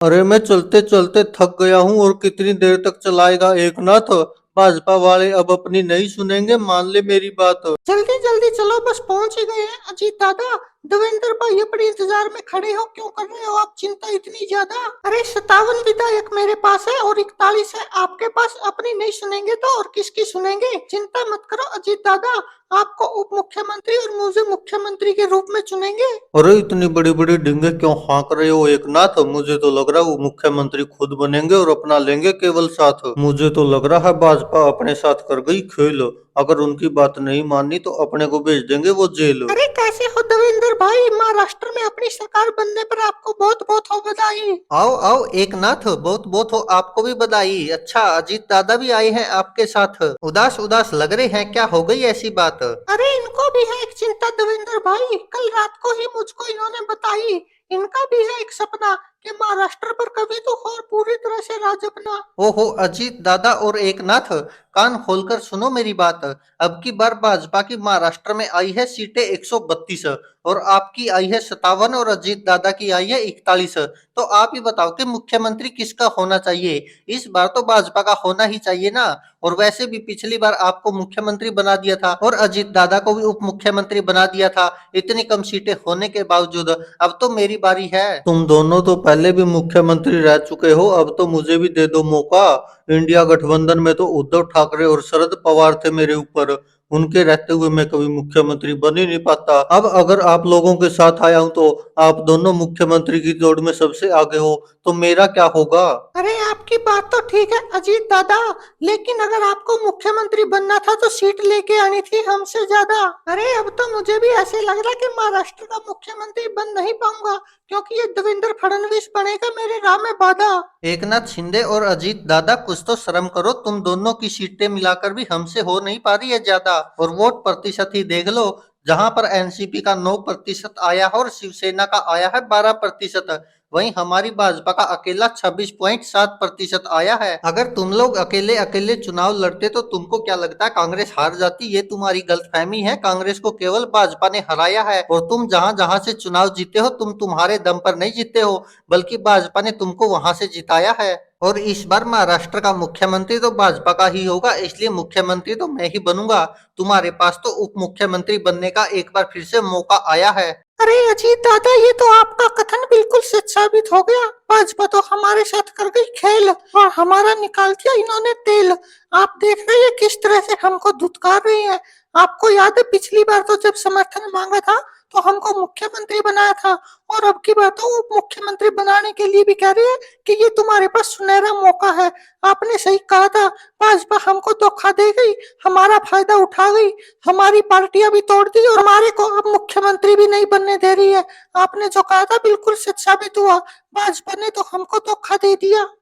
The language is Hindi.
अरे मैं चलते चलते थक गया हूँ और कितनी देर तक चलाएगा एकनाथ। भाजपा वाले अब अपनी नहीं सुनेंगे, मान ले मेरी बात। जल्दी जल्दी चलो, बस पहुंच ही गए हैं। अजीत दादा, देवेंद्र भाई अपने इंतजार में खड़े हो, क्यों कर रहे हो आप चिंता इतनी ज्यादा? अरे 57 विधायक मेरे पास है और 41 है आपके पास। अपनी नहीं सुनेंगे तो और किसकी सुनेंगे? चिंता मत करो अजीत दादा, आपको उप मुख्यमंत्री और मुझे मुख्यमंत्री के रूप में चुनेंगे। अरे इतनी बड़ी बड़ी डिंगे क्यों हाँक रहे हो एकनाथ? मुझे तो लग रहा है वो मुख्यमंत्री खुद बनेंगे और अपना लेंगे केवल साथ। मुझे तो लग रहा है भाजपा अपने साथ कर गई खेल। अगर उनकी बात नहीं मानी तो अपने को भेज देंगे वो जेल। अरे कैसे हो देवेंद्र भाई? महाराष्ट्र में अपनी सरकार बनने पर आपको बहुत बहुत हो बधाई। आओ आओ एकनाथ, बहुत बहुत हो आपको भी बधाई। अच्छा अजीत दादा भी आए हैं आपके साथ, उदास उदास लग रहे हैं, क्या हो गई ऐसी बात? अरे इनको भी है एक चिंता देवेंद्र भाई, कल रात को ही मुझको इन्होंने बताई। इनका भी है एक सपना कि महाराष्ट्र पर कभी तो और पूरी तरह से राज अपना। ओहो अजीत दादा और एकनाथ, कान खोलकर सुनो मेरी बात। अब की बार भाजपा की महाराष्ट्र में आई है सीटें 132 और आपकी आई है 57 और अजीत दादा की आई है 41। तो आप ही बताओ कि मुख्यमंत्री किसका होना चाहिए? इस बार तो भाजपा का होना ही चाहिए ना। और वैसे भी पिछली बार आपको मुख्यमंत्री बना दिया था और अजीत दादा को भी उप मुख्यमंत्री बना दिया था, इतनी कम सीटें होने के बावजूद। अब तो मेरी बारी है। तुम दोनों तो पहले भी मुख्यमंत्री रह चुके हो, अब तो मुझे भी दे दो मौका। इंडिया गठबंधन में तो उद्धव ठाकरे और शरद पवार थे मेरे ऊपर, उनके रहते हुए मैं कभी मुख्यमंत्री बन ही नहीं पाता। अब अगर आप लोगों के साथ आया हूं तो आप दोनों मुख्यमंत्री की दौड़ में सबसे आगे हो, तो मेरा क्या होगा? अरे आपकी बात तो ठीक है अजीत दादा, लेकिन अगर आपको मुख्यमंत्री बनना था तो सीट लेके आनी थी हमसे ज्यादा। अरे अब तो मुझे भी ऐसे लग रहा है कि महाराष्ट्र का मुख्यमंत्री बन नहीं पाऊंगा, क्योंकि ये देवेंद्र फडणवीस बनेगा मेरे राह में बाधा। एकनाथ शिंदे और अजीत दादा कुछ तो शर्म करो, तुम दोनों की सीटें मिलाकर भी हमसे हो नहीं पा रही है ज्यादा। और वोट प्रतिशत ही देख लो, जहां पर एनसीपी का 9% आया है और शिवसेना का आया है 12%, वहीं हमारी भाजपा का अकेला 26.7% आया है। अगर तुम लोग अकेले अकेले चुनाव लड़ते तो तुमको क्या लगता है कांग्रेस हार जाती? ये तुम्हारी गलतफहमी है, कांग्रेस को केवल भाजपा ने हराया है। और तुम जहां जहां से चुनाव जीते हो, तुम तुम्हारे दम पर नहीं जीते हो, बल्कि भाजपा ने तुमको वहां से जिताया है। और इस बार महाराष्ट्र का मुख्यमंत्री तो भाजपा का ही होगा, इसलिए मुख्यमंत्री तो मैं ही बनूंगा। तुम्हारे पास तो उप मुख्यमंत्री बनने का एक बार फिर से मौका आया है। अरे अजीत दादा, ये तो आपका कथन बिल्कुल सच साबित हो गया। भाजपा तो हमारे साथ कर गई खेल और हमारा निकाल दिया इन्होंने तेल। आप देख रहे हैं किस तरह से हमको धुतकार रही है। आपको याद है पिछली बार तो जब समर्थन मांगा था तो हमको मुख्यमंत्री बनाया था, और अब की बार तो उप मुख्यमंत्री बनाने के लिए भी कह रही है कि ये तुम्हारे पास सुनहरा मौका है। आपने सही कहा था, भाजपा हमको धोखा दे गई, हमारा फायदा उठा गई, हमारी पार्टियां भी तोड़ दी और हमारे को अब मुख्यमंत्री भी नहीं बनने दे रही है। आपने जो कहा था बिल्कुल सच साबित हुआ, भाजपा ने तो हमको धोखा दे दिया।